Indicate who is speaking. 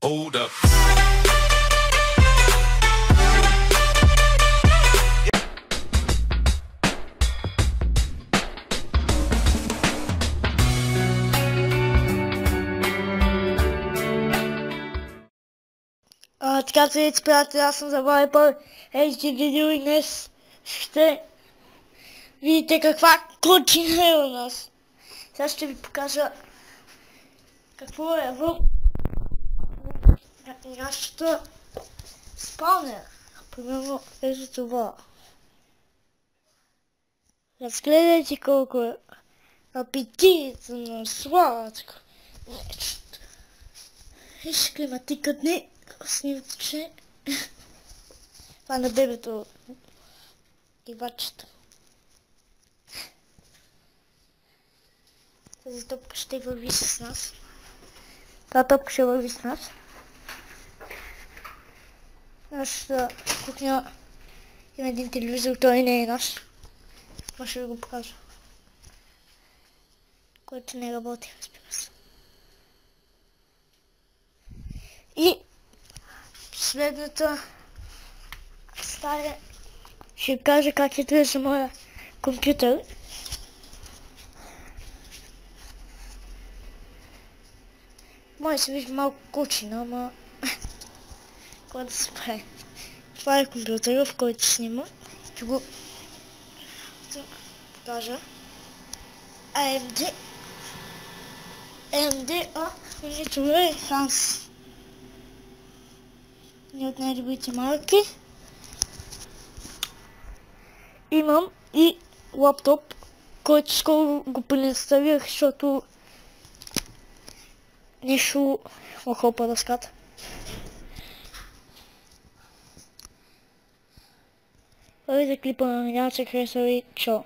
Speaker 1: Hold up.
Speaker 2: Така, здравейте, приятели, аз съм забравил HD видео и днес ще видите каква кучина е у нас. Сега ще ви покажа какво е в нашата спалня. Примерно ето това. Разгледайте колко е апетитно, сладко нещо. Виж климатикът ни. Снимче. Това на бебето и бачета. Тази топка ще върви с нас. Тази топка ще върви с нас. Нашата кухня има един телевизор, той не е наш. Това ще ви го покажа. Който не работи, разбира се. И следната стая ще ви кажа как изглежда моя компютър. Може се вижда малко кучина, ама какво да се прави. Това е компютър, в който снима. Ще го покажа. AMD монитор е Hans. Не от най-добрите марки. Имам и лаптоп, който скоро го преинсталирах, защото нещо охопа дъската. Първите клипа на меня се харесали, чао!